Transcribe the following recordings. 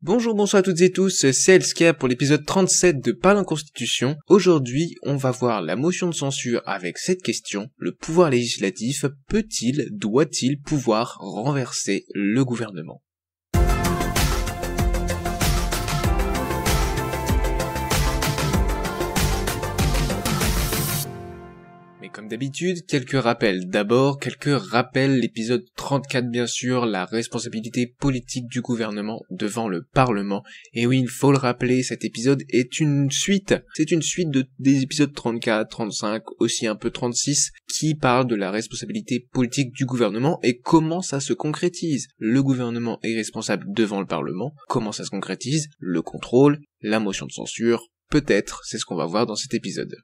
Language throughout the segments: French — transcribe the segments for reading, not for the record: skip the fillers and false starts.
Bonjour, bonsoir à toutes et tous, c'est Elska pour l'épisode 37 de Parlons Constitution. Aujourd'hui, on va voir la motion de censure avec cette question. Le pouvoir législatif peut-il, doit-il pouvoir renverser le gouvernement ? Mais comme d'habitude, quelques rappels. D'abord, quelques rappels, l'épisode 34 bien sûr, la responsabilité politique du gouvernement devant le Parlement. Et oui, il faut le rappeler, cet épisode est une suite. C'est une suite des épisodes 34, 35, aussi un peu 36, qui parlent de la responsabilité politique du gouvernement et comment ça se concrétise. Le gouvernement est responsable devant le Parlement. Comment ça se concrétise ? Le contrôle, la motion de censure, peut-être, c'est ce qu'on va voir dans cet épisode.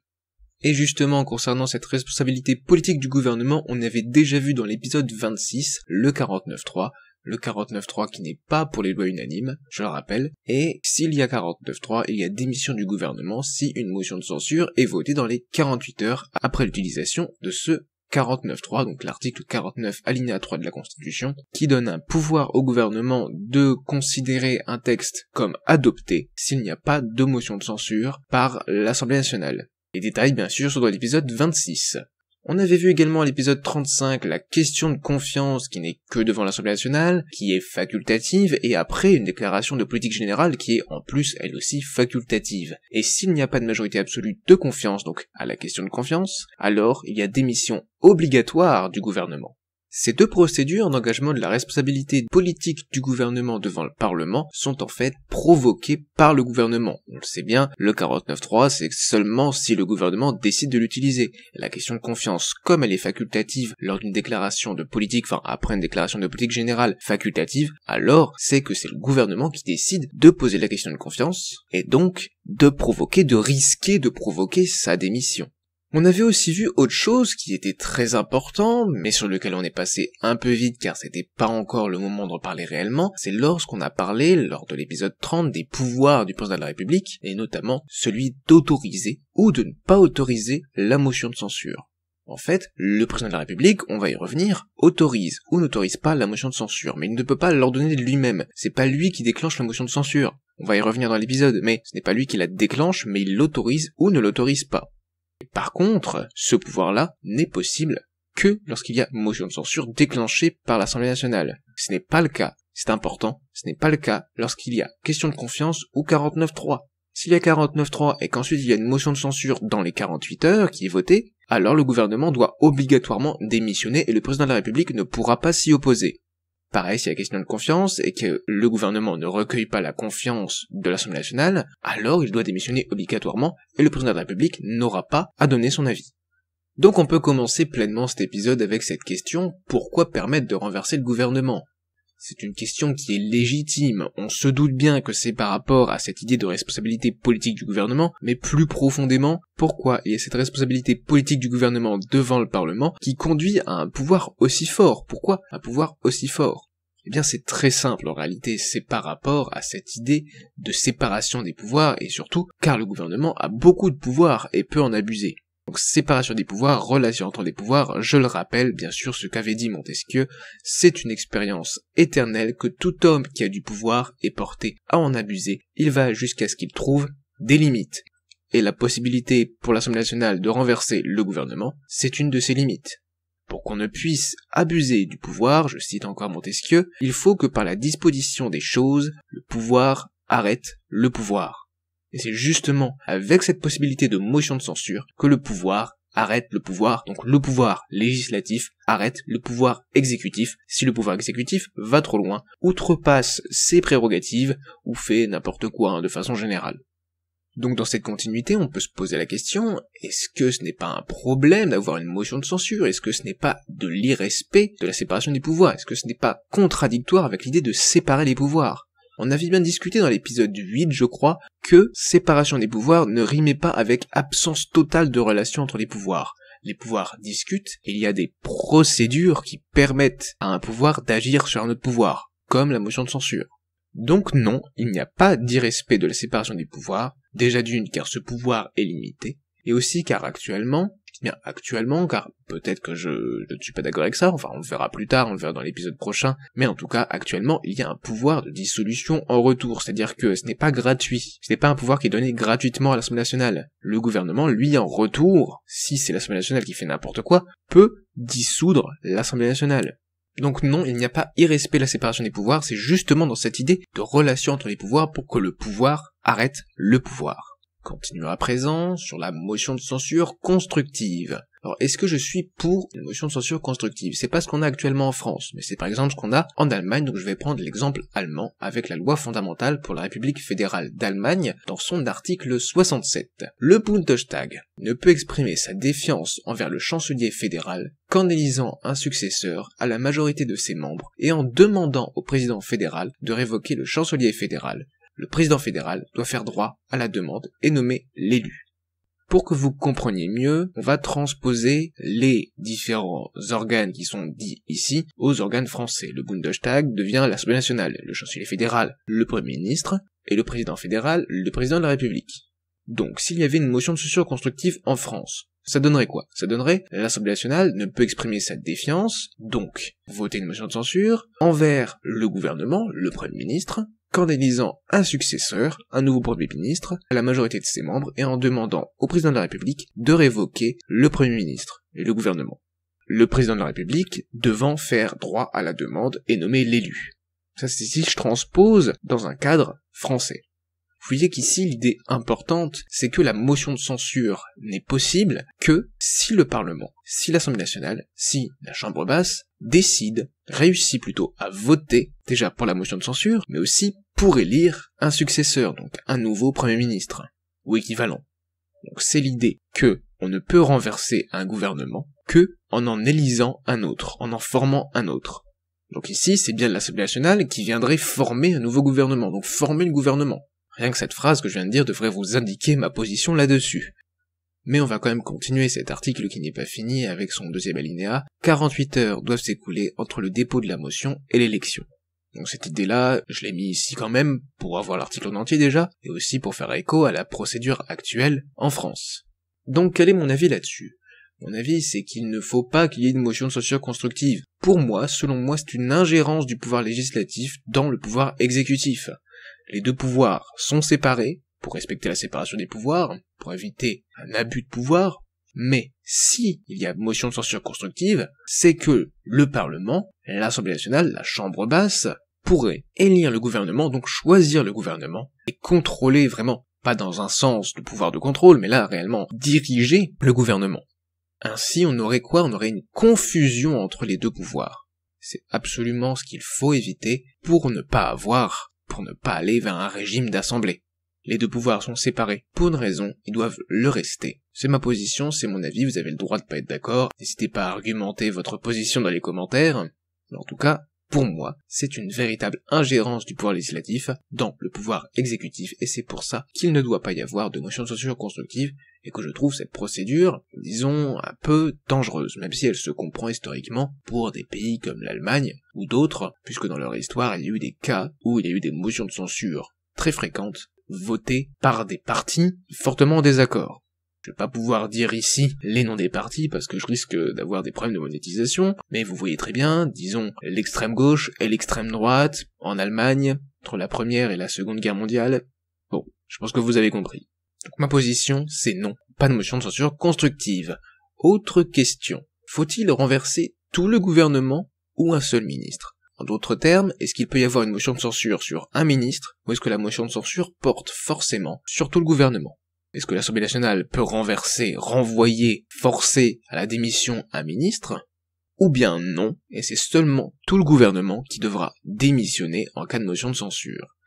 Et justement, concernant cette responsabilité politique du gouvernement, on avait déjà vu dans l'épisode 26, le 49.3, le 49.3 qui n'est pas pour les lois unanimes, je le rappelle, et s'il y a 49.3, il y a démission du gouvernement si une motion de censure est votée dans les 48 heures après l'utilisation de ce 49.3, donc l'article 49 alinéa 3 de la Constitution, qui donne un pouvoir au gouvernement de considérer un texte comme adopté s'il n'y a pas de motion de censure par l'Assemblée nationale. Les détails bien sûr sont dans l'épisode 26. On avait vu également à l'épisode 35 la question de confiance qui n'est que devant l'Assemblée nationale, qui est facultative, et après une déclaration de politique générale qui est en plus elle aussi facultative. Et s'il n'y a pas de majorité absolue de confiance, donc à la question de confiance, alors il y a démission obligatoire du gouvernement. Ces deux procédures d'engagement de la responsabilité politique du gouvernement devant le Parlement sont en fait provoquées par le gouvernement. On le sait bien, le 49.3 c'est seulement si le gouvernement décide de l'utiliser. La question de confiance, comme elle est facultative lors d'une déclaration de politique, enfin après une déclaration de politique générale facultative, alors c'est que c'est le gouvernement qui décide de poser la question de confiance, et donc de risquer de provoquer sa démission. On avait aussi vu autre chose qui était très important, mais sur lequel on est passé un peu vite car c'était pas encore le moment d'en parler réellement, c'est lorsqu'on a parlé, lors de l'épisode 30, des pouvoirs du président de la République, et notamment celui d'autoriser ou de ne pas autoriser la motion de censure. En fait, le président de la République, on va y revenir, autorise ou n'autorise pas la motion de censure, mais il ne peut pas l'ordonner de lui-même, c'est pas lui qui déclenche la motion de censure. On va y revenir dans l'épisode, mais ce n'est pas lui qui la déclenche, mais il l'autorise ou ne l'autorise pas. Par contre, ce pouvoir-là n'est possible que lorsqu'il y a motion de censure déclenchée par l'Assemblée nationale. Ce n'est pas le cas, c'est important, ce n'est pas le cas lorsqu'il y a question de confiance ou 49.3. S'il y a 49.3 et qu'ensuite il y a une motion de censure dans les 48 heures qui est votée, alors le gouvernement doit obligatoirement démissionner et le président de la République ne pourra pas s'y opposer. Pareil, s'il y a question de confiance et que le gouvernement ne recueille pas la confiance de l'Assemblée nationale, alors il doit démissionner obligatoirement et le président de la République n'aura pas à donner son avis. Donc on peut commencer pleinement cet épisode avec cette question, pourquoi permettre de renverser le gouvernement ? C'est une question qui est légitime, on se doute bien que c'est par rapport à cette idée de responsabilité politique du gouvernement, mais plus profondément, pourquoi il y a cette responsabilité politique du gouvernement devant le Parlement qui conduit à un pouvoir aussi fort ? Pourquoi un pouvoir aussi fort ? Eh bien c'est très simple en réalité, c'est par rapport à cette idée de séparation des pouvoirs et surtout car le gouvernement a beaucoup de pouvoirs et peut en abuser. Donc séparation des pouvoirs, relation entre les pouvoirs, je le rappelle, bien sûr ce qu'avait dit Montesquieu, c'est une expérience éternelle que tout homme qui a du pouvoir est porté à en abuser, il va jusqu'à ce qu'il trouve des limites. Et la possibilité pour l'Assemblée nationale de renverser le gouvernement, c'est une de ces limites. Pour qu'on ne puisse abuser du pouvoir, je cite encore Montesquieu, il faut que par la disposition des choses, le pouvoir arrête le pouvoir. Et c'est justement avec cette possibilité de motion de censure que le pouvoir arrête le pouvoir, donc le pouvoir législatif arrête le pouvoir exécutif si le pouvoir exécutif va trop loin, outrepasse ses prérogatives ou fait n'importe quoi de façon générale. Donc dans cette continuité, on peut se poser la question, est-ce que ce n'est pas un problème d'avoir une motion de censure ? Est-ce que ce n'est pas de l'irrespect de la séparation des pouvoirs ? Est-ce que ce n'est pas contradictoire avec l'idée de séparer les pouvoirs ? On avait bien discuté dans l'épisode 8, je crois, que séparation des pouvoirs ne rimait pas avec absence totale de relation entre les pouvoirs. Les pouvoirs discutent, et il y a des procédures qui permettent à un pouvoir d'agir sur un autre pouvoir, comme la motion de censure. Donc non, il n'y a pas d'irrespect de la séparation des pouvoirs, déjà d'une car ce pouvoir est limité, et aussi car actuellement, Bien, actuellement, car peut-être que je ne suis pas d'accord avec ça, enfin on le verra plus tard, on le verra dans l'épisode prochain, mais en tout cas, actuellement, il y a un pouvoir de dissolution en retour, c'est-à-dire que ce n'est pas gratuit, ce n'est pas un pouvoir qui est donné gratuitement à l'Assemblée nationale. Le gouvernement, lui, en retour, si c'est l'Assemblée nationale qui fait n'importe quoi, peut dissoudre l'Assemblée nationale. Donc non, il n'y a pas irrespect de la séparation des pouvoirs, c'est justement dans cette idée de relation entre les pouvoirs pour que le pouvoir arrête le pouvoir. Continuons à présent sur la motion de censure constructive. Alors, est-ce que je suis pour une motion de censure constructive? C'est pas ce qu'on a actuellement en France, mais c'est par exemple ce qu'on a en Allemagne, donc je vais prendre l'exemple allemand avec la loi fondamentale pour la République fédérale d'Allemagne dans son article 67. Le Bundestag ne peut exprimer sa défiance envers le chancelier fédéral qu'en élisant un successeur à la majorité de ses membres et en demandant au président fédéral de révoquer le chancelier fédéral. Le président fédéral doit faire droit à la demande et nommer l'élu. Pour que vous compreniez mieux, on va transposer les différents organes qui sont dits ici aux organes français. Le Bundestag devient l'Assemblée nationale, le chancelier fédéral, le Premier ministre, et le président fédéral, le président de la République. Donc, s'il y avait une motion de censure constructive en France, ça donnerait quoi? Ça donnerait l'Assemblée nationale ne peut exprimer sa défiance, donc voter une motion de censure, envers le gouvernement, le Premier ministre, qu'en élisant un successeur, un nouveau Premier ministre, à la majorité de ses membres, et en demandant au président de la République de révoquer le Premier ministre et le gouvernement. Le président de la République devant faire droit à la demande et nommer l'élu. Ça, c'est si je transpose dans un cadre français. Vous voyez qu'ici, l'idée importante, c'est que la motion de censure n'est possible que si le Parlement, si l'Assemblée nationale, si la Chambre basse réussit plutôt à voter, déjà pour la motion de censure, mais aussi pour élire un successeur, donc un nouveau Premier ministre, ou équivalent. Donc c'est l'idée que on ne peut renverser un gouvernement que en élisant un autre, en formant un autre. Donc ici, c'est bien l'Assemblée nationale qui viendrait former un nouveau gouvernement, donc former le gouvernement. Rien que cette phrase que je viens de dire devrait vous indiquer ma position là-dessus. Mais on va quand même continuer cet article qui n'est pas fini avec son deuxième alinéa. 48 heures doivent s'écouler entre le dépôt de la motion et l'élection. Donc cette idée-là, je l'ai mis ici quand même pour avoir l'article en entier déjà, et aussi pour faire écho à la procédure actuelle en France. Donc quel est mon avis là-dessus? Mon avis, c'est qu'il ne faut pas qu'il y ait une motion de censure constructive. Pour moi, selon moi, c'est une ingérence du pouvoir législatif dans le pouvoir exécutif. Les deux pouvoirs sont séparés, pour respecter la séparation des pouvoirs, pour éviter un abus de pouvoir, mais si il y a motion de censure constructive, c'est que le Parlement, l'Assemblée nationale, la Chambre basse, pourrait élire le gouvernement, donc choisir le gouvernement, et contrôler vraiment, pas dans un sens de pouvoir de contrôle, mais là réellement diriger le gouvernement. Ainsi on aurait quoi? On aurait une confusion entre les deux pouvoirs. C'est absolument ce qu'il faut éviter pour ne pas aller vers un régime d'assemblée. Les deux pouvoirs sont séparés pour une raison, ils doivent le rester. C'est ma position, c'est mon avis, vous avez le droit de pas être d'accord, n'hésitez pas à argumenter votre position dans les commentaires, mais en tout cas, pour moi, c'est une véritable ingérence du pouvoir législatif dans le pouvoir exécutif, et c'est pour ça qu'il ne doit pas y avoir de motion de censure constructive, et que je trouve cette procédure, disons, un peu dangereuse, même si elle se comprend historiquement pour des pays comme l'Allemagne, ou d'autres, puisque dans leur histoire, il y a eu des cas où il y a eu des motions de censure très fréquentes, votées par des partis fortement en désaccord. Je vais pas pouvoir dire ici les noms des partis parce que je risque d'avoir des problèmes de monétisation, mais vous voyez très bien, disons, l'extrême gauche et l'extrême droite, en Allemagne, entre la Première et la Seconde Guerre mondiale. Bon, je pense que vous avez compris. Donc ma position, c'est non. Pas de motion de censure constructive. Autre question. Faut-il renverser tout le gouvernement ou un seul ministre? En d'autres termes, est-ce qu'il peut y avoir une motion de censure sur un ministre, ou est-ce que la motion de censure porte forcément sur tout le gouvernement? Est-ce que l'Assemblée nationale peut renvoyer, forcer à la démission un ministre? Ou bien non, et c'est seulement tout le gouvernement qui devra démissionner en cas de motion de censure?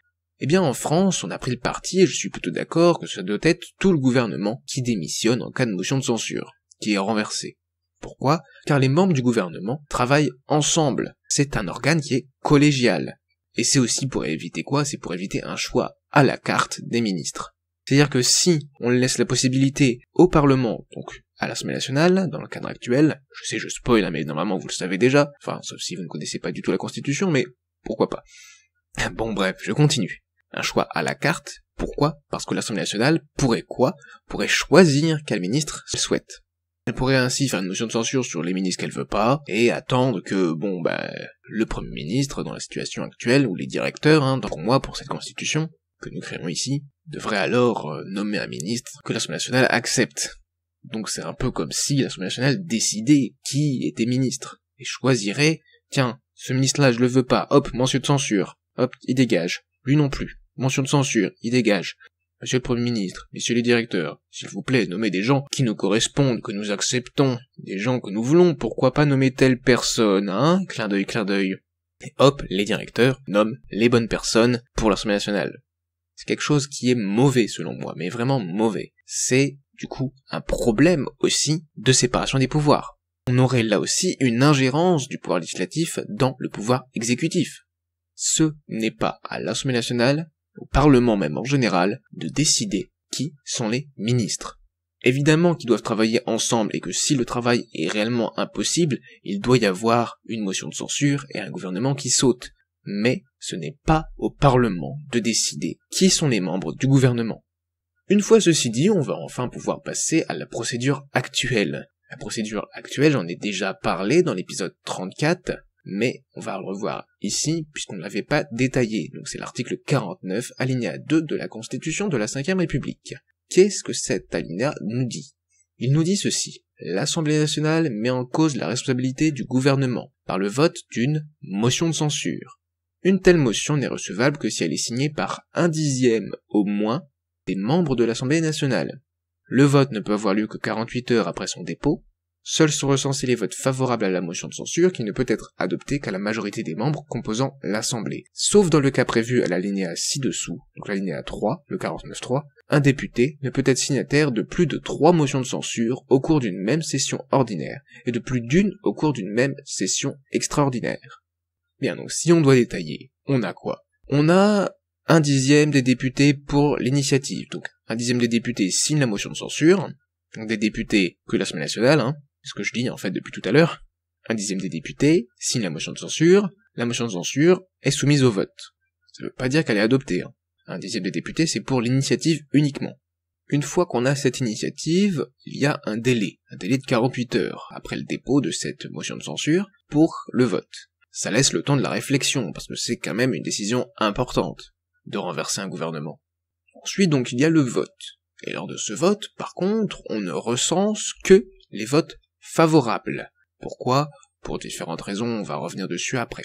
Eh bien en France, on a pris le parti, et je suis plutôt d'accord que ça doit être tout le gouvernement qui démissionne en cas de motion de censure, qui est renversée. Pourquoi? Car les membres du gouvernement travaillent ensemble. C'est un organe qui est collégial. Et c'est aussi pour éviter quoi? C'est pour éviter un choix à la carte des ministres. C'est-à-dire que si on laisse la possibilité au Parlement, donc à l'Assemblée nationale, dans le cadre actuel, je sais je spoil, mais normalement vous le savez déjà, enfin sauf si vous ne connaissez pas du tout la Constitution, mais pourquoi pas. Bon bref, je continue. Un choix à la carte, pourquoi? Parce que l'Assemblée nationale pourrait quoi? Pourrait choisir quel ministre elle souhaite. Elle pourrait ainsi faire une motion de censure sur les ministres qu'elle veut pas, et attendre que, le Premier ministre, dans la situation actuelle, ou les directeurs, pour moi, pour cette constitution, que nous créons ici, devrait alors nommer un ministre que l'Assemblée nationale accepte. Donc c'est un peu comme si l'Assemblée nationale décidait qui était ministre, et choisirait, tiens, ce ministre-là je le veux pas, hop, mention de censure, hop, il dégage, lui non plus, mention de censure, il dégage. Monsieur le Premier ministre, messieurs les directeurs, s'il vous plaît, nommez des gens qui nous correspondent, que nous acceptons, des gens que nous voulons, pourquoi pas nommer telle personne, clin d'œil, clin d'œil. Et hop, les directeurs nomment les bonnes personnes pour l'Assemblée nationale. C'est quelque chose qui est mauvais selon moi, mais vraiment mauvais. C'est, du coup, un problème aussi de séparation des pouvoirs. On aurait là aussi une ingérence du pouvoir législatif dans le pouvoir exécutif. Ce n'est pas à l'Assemblée nationale, au Parlement même en général, de décider qui sont les ministres. Évidemment qu'ils doivent travailler ensemble et que si le travail est réellement impossible, il doit y avoir une motion de censure et un gouvernement qui saute. Mais ce n'est pas au Parlement de décider qui sont les membres du gouvernement. Une fois ceci dit, on va enfin pouvoir passer à la procédure actuelle. La procédure actuelle, j'en ai déjà parlé dans l'épisode 34, mais on va le revoir ici puisqu'on ne l'avait pas détaillé. Donc c'est l'article 49, alinéa 2 de la Constitution de la Ve République. Qu'est-ce que cet alinéa nous dit? Il nous dit ceci. L'Assemblée nationale met en cause la responsabilité du gouvernement par le vote d'une motion de censure. Une telle motion n'est recevable que si elle est signée par 1/10 au moins des membres de l'Assemblée nationale. Le vote ne peut avoir lieu que 48 heures après son dépôt. Seuls sont recensés les votes favorables à la motion de censure qui ne peut être adoptée qu'à la majorité des membres composant l'Assemblée. Sauf dans le cas prévu à l'alinéa ci-dessous, donc l'alinéa 3, le 49.3, un député ne peut être signataire de plus de 3 motions de censure au cours d'une même session ordinaire et de plus d'une au cours d'une même session extraordinaire. Bien, donc si on doit détailler, on a quoi? On a 1/10 des députés pour l'initiative, donc 1/10 des députés signent la motion de censure, donc des députés que l'Assemblée nationale, ce que je dis en fait depuis tout à l'heure, 1/10 des députés signent la motion de censure est soumise au vote. Ça veut pas dire qu'elle est adoptée. 1/10 des députés, c'est pour l'initiative uniquement. Une fois qu'on a cette initiative, il y a un délai de 48 heures après le dépôt de cette motion de censure pour le vote. Ça laisse le temps de la réflexion, parce que c'est quand même une décision importante de renverser un gouvernement. Ensuite, donc, il y a le vote. Et lors de ce vote, par contre, on ne recense que les votes favorables. Pourquoi? Pour différentes raisons, on va revenir dessus après.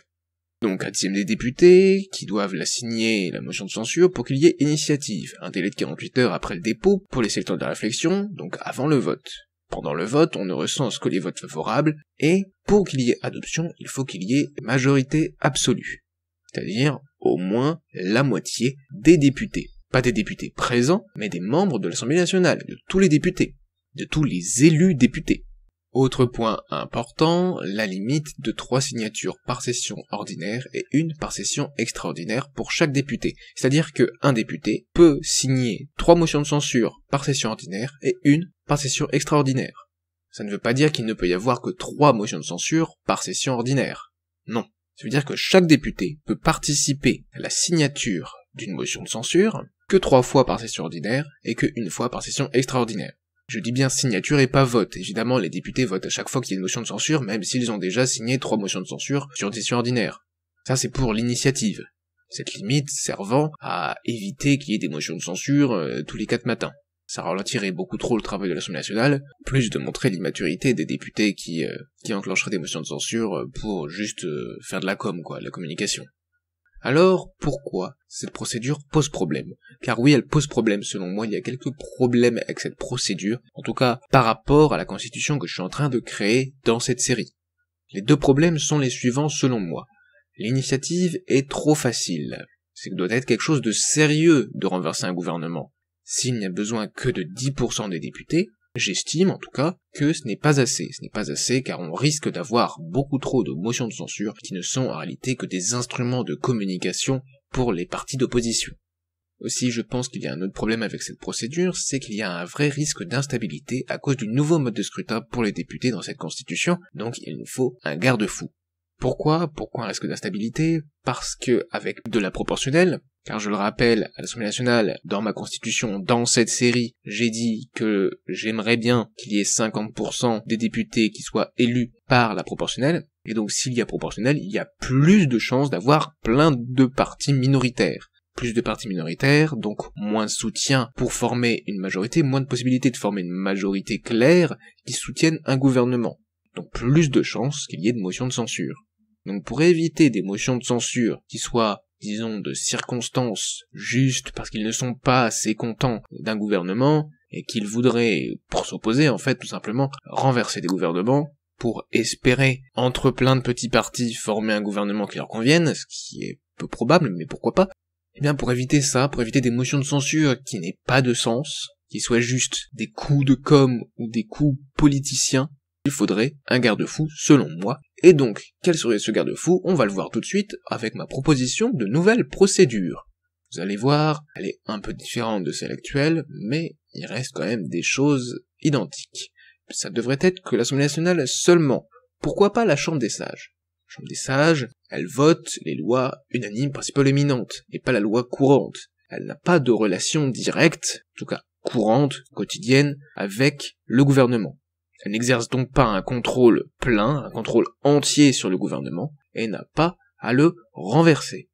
Donc 1/10 des députés qui doivent la signer, la motion de censure, pour qu'il y ait initiative. Un délai de 48 heures après le dépôt pour laisser le temps de la réflexion, donc avant le vote. Pendant le vote, on ne recense que les votes favorables, et pour qu'il y ait adoption, il faut qu'il y ait majorité absolue. C'est-à-dire au moins la moitié des députés. Pas des députés présents, mais des membres de l'Assemblée nationale, de tous les députés, de tous les élus députés. Autre point important, la limite de 3 signatures par session ordinaire et 1 par session extraordinaire pour chaque député. C'est-à-dire que un député peut signer 3 motions de censure par session ordinaire et 1 par session extraordinaire. Ça ne veut pas dire qu'il ne peut y avoir que 3 motions de censure par session ordinaire. Non. Ça veut dire que chaque député peut participer à la signature d'une motion de censure que 3 fois par session ordinaire et que 1 fois par session extraordinaire. Je dis bien signature et pas vote. Évidemment, les députés votent à chaque fois qu'il y a une motion de censure, même s'ils ont déjà signé 3 motions de censure sur une session ordinaire. Ça, c'est pour l'initiative. Cette limite servant à éviter qu'il y ait des motions de censure tous les 4 matins. Ça ralentirait beaucoup trop le travail de l'Assemblée nationale, plus de montrer l'immaturité des députés qui enclencheraient des motions de censure pour juste faire de la com, de la communication. Alors, pourquoi cette procédure pose problème? Car oui, elle pose problème selon moi, il y a quelques problèmes avec cette procédure, en tout cas par rapport à la constitution que je suis en train de créer dans cette série. Les 2 problèmes sont les suivants selon moi. L'initiative est trop facile. C'est que doit être quelque chose de sérieux de renverser un gouvernement. S'il n'y a besoin que de 10% des députés, j'estime en tout cas que ce n'est pas assez. Ce n'est pas assez car on risque d'avoir beaucoup trop de motions de censure qui ne sont en réalité que des instruments de communication pour les partis d'opposition. Aussi, je pense qu'il y a un autre problème avec cette procédure, c'est qu'il y a un vrai risque d'instabilité à cause du nouveau mode de scrutin pour les députés dans cette constitution, donc il nous faut un garde-fou. Pourquoi un risque d'instabilité? Parce que avec de la proportionnelle, car je le rappelle, à l'Assemblée nationale, dans ma constitution, dans cette série, j'ai dit que j'aimerais bien qu'il y ait 50% des députés qui soient élus par la proportionnelle, et donc s'il y a proportionnelle, il y a plus de chances d'avoir plein de partis minoritaires. Plus de partis minoritaires, donc moins de soutien pour former une majorité, moins de possibilités de former une majorité claire qui soutienne un gouvernement. Donc plus de chances qu'il y ait de motions de censure. Donc pour éviter des motions de censure qui soient, disons, de circonstances justes parce qu'ils ne sont pas assez contents d'un gouvernement et qu'ils voudraient, pour s'opposer en fait, tout simplement, renverser des gouvernements pour espérer, entre plein de petits partis, former un gouvernement qui leur convienne, ce qui est peu probable, mais pourquoi pas. Eh bien pour éviter ça, pour éviter des motions de censure qui n'aient pas de sens, qui soient juste des coups de com' ou des coups politiciens, il faudrait un garde-fou, selon moi. Et donc, quel serait ce garde-fou? On va le voir tout de suite avec ma proposition de nouvelle procédure. Vous allez voir, elle est un peu différente de celle actuelle, mais il reste quand même des choses identiques. Ça devrait être que l'Assemblée nationale seulement. Pourquoi pas la Chambre des sages? La Chambre des sages, elle vote les lois unanimes principales éminentes, et pas la loi courante. Elle n'a pas de relation directe, en tout cas courante, quotidienne, avec le gouvernement. Elle n'exerce donc pas un contrôle plein, un contrôle entier sur le gouvernement, et n'a pas à le renverser.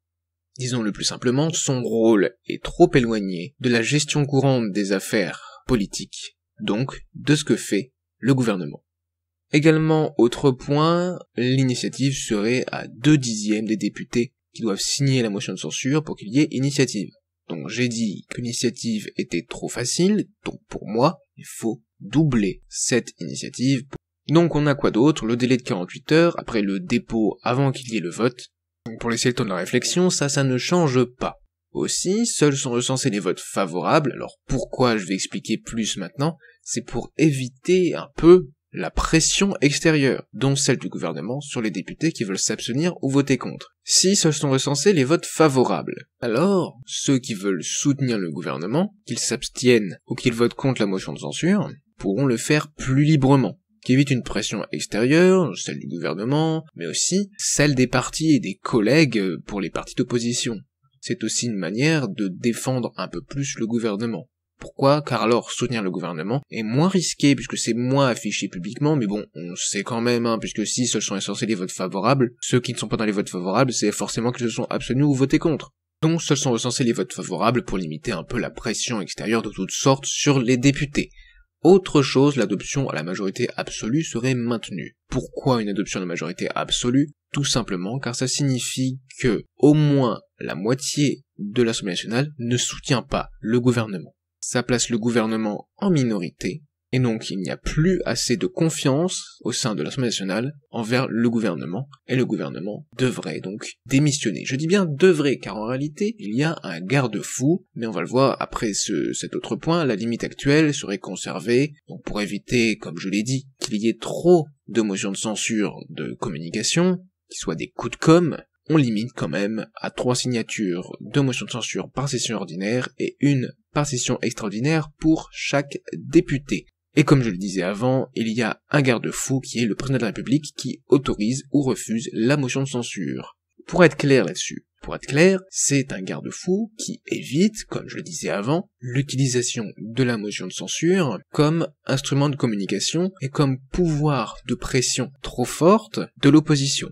Disons le plus simplement, son rôle est trop éloigné de la gestion courante des affaires politiques, donc de ce que fait le gouvernement. Également, autre point, l'initiative serait à 2/10 des députés qui doivent signer la motion de censure pour qu'il y ait initiative. Donc j'ai dit que l'initiative était trop facile, donc pour moi, il faut doubler cette initiative. Donc on a quoi d'autre? Le délai de 48 heures, après le dépôt, avant qu'il y ait le vote. Donc pour laisser le temps de la réflexion, ça ne change pas. Aussi, seuls sont recensés les votes favorables, alors pourquoi je vais expliquer plus maintenant? C'est pour éviter un peu la pression extérieure, dont celle du gouvernement, sur les députés qui veulent s'abstenir ou voter contre. Si seuls sont recensés les votes favorables, alors ceux qui veulent soutenir le gouvernement, qu'ils s'abstiennent ou qu'ils votent contre la motion de censure, pourront le faire plus librement, qui évite une pression extérieure, celle du gouvernement, mais aussi celle des partis et des collègues pour les partis d'opposition. C'est aussi une manière de défendre un peu plus le gouvernement. Pourquoi? Car alors soutenir le gouvernement est moins risqué puisque c'est moins affiché publiquement, mais bon, on sait quand même, puisque si seuls sont recensés les votes favorables, ceux qui ne sont pas dans les votes favorables, c'est forcément qu'ils se sont abstenus ou votés contre. Donc seuls sont recensés les votes favorables pour limiter un peu la pression extérieure de toutes sortes sur les députés. Autre chose, l'adoption à la majorité absolue serait maintenue. Pourquoi une adoption à la majorité absolue? Tout simplement car ça signifie que au moins la moitié de l'Assemblée nationale ne soutient pas le gouvernement. Ça place le gouvernement en minorité, et donc il n'y a plus assez de confiance au sein de l'Assemblée nationale envers le gouvernement, et le gouvernement devrait donc démissionner. Je dis bien devrait, car en réalité, il y a un garde-fou, mais on va le voir après cet autre point, la limite actuelle serait conservée, donc pour éviter, comme je l'ai dit, qu'il y ait trop de motions de censure de communication, qui soient des coups de com', on limite quand même à 3 signatures de motion de censure par session ordinaire et une par session extraordinaire pour chaque député. Et comme je le disais avant, il y a un garde-fou qui est le président de la République qui autorise ou refuse la motion de censure. Pour être clair là-dessus, c'est un garde-fou qui évite, comme je le disais avant, l'utilisation de la motion de censure comme instrument de communication et comme pouvoir de pression trop forte de l'opposition.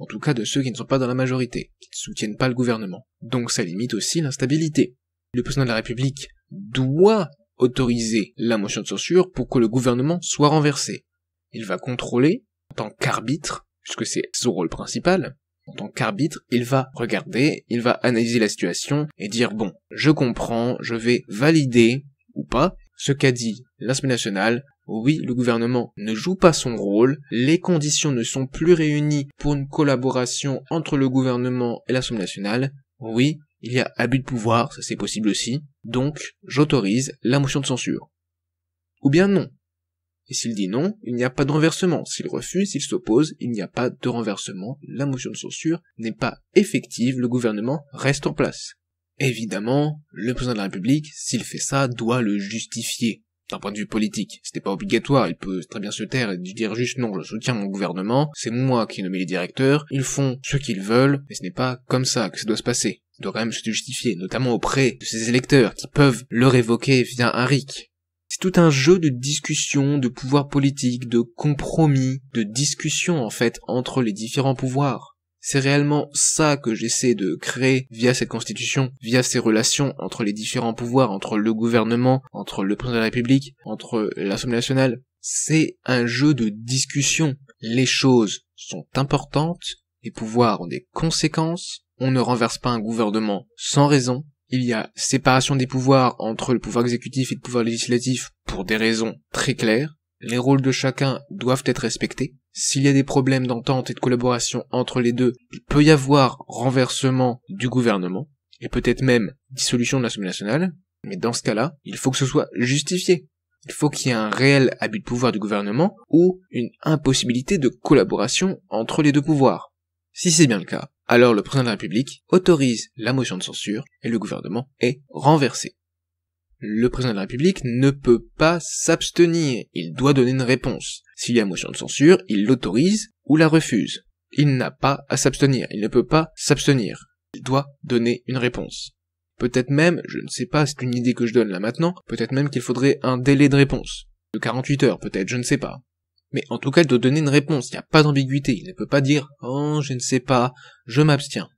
En tout cas de ceux qui ne sont pas dans la majorité, qui ne soutiennent pas le gouvernement. Donc ça limite aussi l'instabilité. Le président de la République doit autoriser la motion de censure pour que le gouvernement soit renversé. Il va contrôler, en tant qu'arbitre, puisque c'est son rôle principal, en tant qu'arbitre, il va regarder, il va analyser la situation et dire bon, je comprends, je vais valider, ou pas, ce qu'a dit l'Assemblée nationale. Oui, le gouvernement ne joue pas son rôle, les conditions ne sont plus réunies pour une collaboration entre le gouvernement et l'Assemblée nationale. Oui, il y a abus de pouvoir, ça c'est possible aussi, donc j'autorise la motion de censure. Ou bien non. Et s'il dit non, il n'y a pas de renversement. S'il refuse, s'il s'oppose, il n'y a pas de renversement. La motion de censure n'est pas effective, le gouvernement reste en place. Évidemment, le président de la République, s'il fait ça, doit le justifier. D'un point de vue politique, c'était pas obligatoire, il peut très bien se taire et dire juste non, je soutiens mon gouvernement, c'est moi qui ai nommé les directeurs, ils font ce qu'ils veulent, mais ce n'est pas comme ça que ça doit se passer. doit quand même se justifier, notamment auprès de ses électeurs qui peuvent le révoquer via un RIC. C'est tout un jeu de discussion, de pouvoir politique, de compromis, de discussion en fait entre les différents pouvoirs. C'est réellement ça que j'essaie de créer via cette constitution, via ces relations entre les différents pouvoirs, entre le gouvernement, entre le président de la République, entre l'Assemblée nationale. C'est un jeu de discussion. Les choses sont importantes, les pouvoirs ont des conséquences, on ne renverse pas un gouvernement sans raison, il y a séparation des pouvoirs entre le pouvoir exécutif et le pouvoir législatif pour des raisons très claires, les rôles de chacun doivent être respectés. S'il y a des problèmes d'entente et de collaboration entre les deux, il peut y avoir renversement du gouvernement, et peut-être même dissolution de l'Assemblée nationale, mais dans ce cas-là, il faut que ce soit justifié. Il faut qu'il y ait un réel abus de pouvoir du gouvernement ou une impossibilité de collaboration entre les deux pouvoirs. Si c'est bien le cas, alors le président de la République autorise la motion de censure et le gouvernement est renversé. Le président de la République ne peut pas s'abstenir, il doit donner une réponse. S'il y a motion de censure, il l'autorise ou la refuse. Il n'a pas à s'abstenir, il ne peut pas s'abstenir. Il doit donner une réponse. Peut-être même, je ne sais pas, c'est une idée que je donne là maintenant, peut-être même qu'il faudrait un délai de réponse. De 48 heures peut-être, je ne sais pas. Mais en tout cas, il doit donner une réponse, il n'y a pas d'ambiguïté, il ne peut pas dire « Oh, je ne sais pas, je m'abstiens ».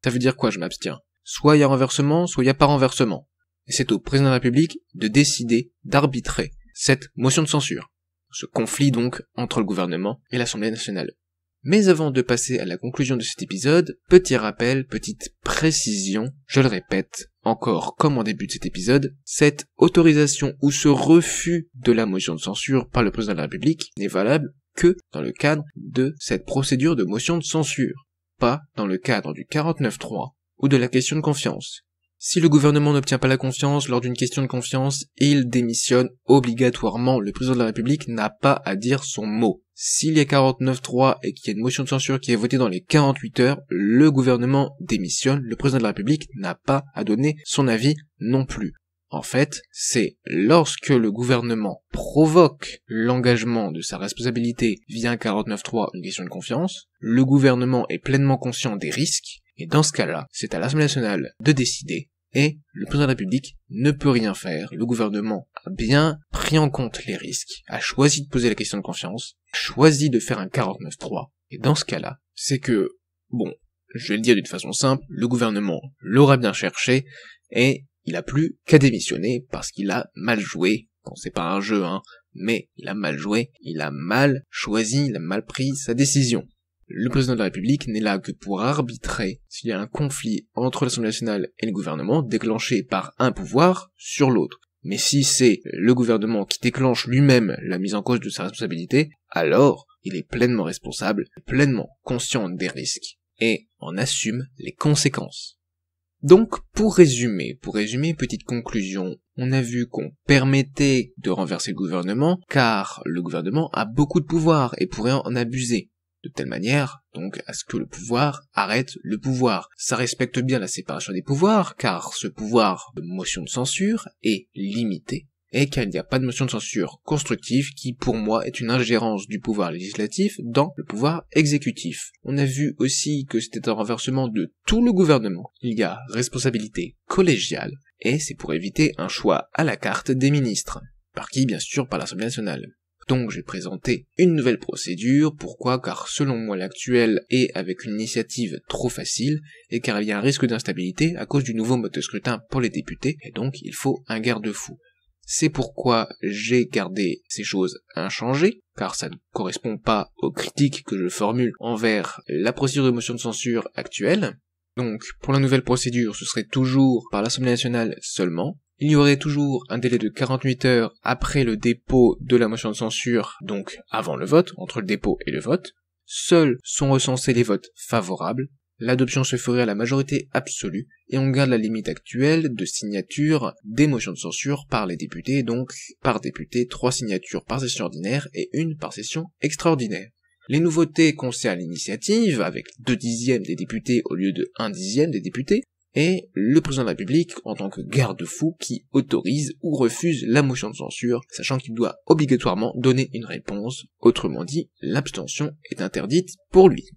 Ça veut dire quoi, je m'abstiens? Soit il y a renversement, soit il n'y a pas renversement. Et c'est au président de la République de décider, d'arbitrer cette motion de censure. Ce conflit donc entre le gouvernement et l'Assemblée nationale. Mais avant de passer à la conclusion de cet épisode, petit rappel, petite précision, je le répète, encore comme en début de cet épisode, cette autorisation ou ce refus de la motion de censure par le président de la République n'est valable que dans le cadre de cette procédure de motion de censure, pas dans le cadre du 49.3 ou de la question de confiance. Si le gouvernement n'obtient pas la confiance lors d'une question de confiance, il démissionne obligatoirement. Le président de la République n'a pas à dire son mot. S'il y a 49.3 et qu'il y a une motion de censure qui est votée dans les 48 heures, le gouvernement démissionne. Le président de la République n'a pas à donner son avis non plus. En fait, c'est lorsque le gouvernement provoque l'engagement de sa responsabilité via un 49.3, une question de confiance, le gouvernement est pleinement conscient des risques, et dans ce cas-là, c'est à l'Assemblée nationale de décider, et le président de la République ne peut rien faire. Le gouvernement a bien pris en compte les risques, a choisi de poser la question de confiance, a choisi de faire un 49.3, et dans ce cas-là, c'est que, bon, je vais le dire d'une façon simple, le gouvernement l'aura bien cherché, et il a plus qu'à démissionner parce qu'il a mal joué. Bon, c'est pas un jeu, mais il a mal joué, il a mal choisi, il a mal pris sa décision. Le président de la République n'est là que pour arbitrer s'il y a un conflit entre l'Assemblée nationale et le gouvernement déclenché par un pouvoir sur l'autre. Mais si c'est le gouvernement qui déclenche lui-même la mise en cause de sa responsabilité, alors il est pleinement responsable, pleinement conscient des risques et en assume les conséquences. Donc, pour résumer, petite conclusion, on a vu qu'on permettait de renverser le gouvernement, car le gouvernement a beaucoup de pouvoir et pourrait en abuser. De telle manière, donc, à ce que le pouvoir arrête le pouvoir. Ça respecte bien la séparation des pouvoirs, car ce pouvoir de motion de censure est limité, et qu'il n'y a pas de motion de censure constructive qui, pour moi, est une ingérence du pouvoir législatif dans le pouvoir exécutif. On a vu aussi que c'était un renversement de tout le gouvernement. Il y a responsabilité collégiale, et c'est pour éviter un choix à la carte des ministres. Par qui, bien sûr, par l'Assemblée nationale. Donc j'ai présenté une nouvelle procédure, pourquoi? Car selon moi l'actuelle est avec une initiative trop facile, et car il y a un risque d'instabilité à cause du nouveau mode de scrutin pour les députés, et donc il faut un garde-fou. C'est pourquoi j'ai gardé ces choses inchangées, car ça ne correspond pas aux critiques que je formule envers la procédure de motion de censure actuelle. Donc pour la nouvelle procédure, ce serait toujours par l'Assemblée nationale seulement. Il y aurait toujours un délai de 48 heures après le dépôt de la motion de censure, donc avant le vote, entre le dépôt et le vote. Seuls sont recensés les votes favorables. L'adoption se ferait à la majorité absolue, et on garde la limite actuelle de signature des motions de censure par les députés, donc par député 3 signatures par session ordinaire et 1 par session extraordinaire. Les nouveautés concernent l'initiative, avec 2/10 des députés au lieu de 1/10 des députés, et le président de la République en tant que garde-fou qui autorise ou refuse la motion de censure, sachant qu'il doit obligatoirement donner une réponse, autrement dit, l'abstention est interdite pour lui.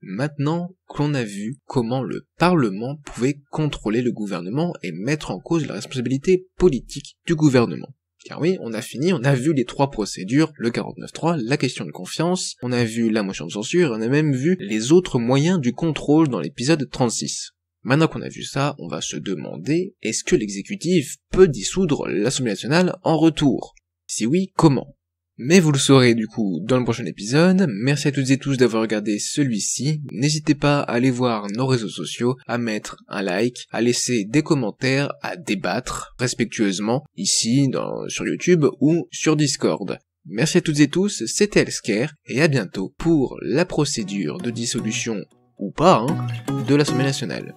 maintenant qu'on a vu comment le Parlement pouvait contrôler le gouvernement et mettre en cause la responsabilité politique du gouvernement. Car oui, on a vu les 3 procédures, le 49.3, la question de confiance, on a vu la motion de censure, on a même vu les autres moyens du contrôle dans l'épisode 36. Maintenant qu'on a vu ça, on va se demander, est-ce que l'exécutif peut dissoudre l'Assemblée nationale en retour? Si oui, comment? Mais vous le saurez du coup dans le prochain épisode. Merci à toutes et tous d'avoir regardé celui-ci. N'hésitez pas à aller voir nos réseaux sociaux, à mettre un like, à laisser des commentaires, à débattre respectueusement ici sur YouTube ou sur Discord. Merci à toutes et tous, c'était Elsker et à bientôt pour la procédure de dissolution ou pas de l'Assemblée nationale.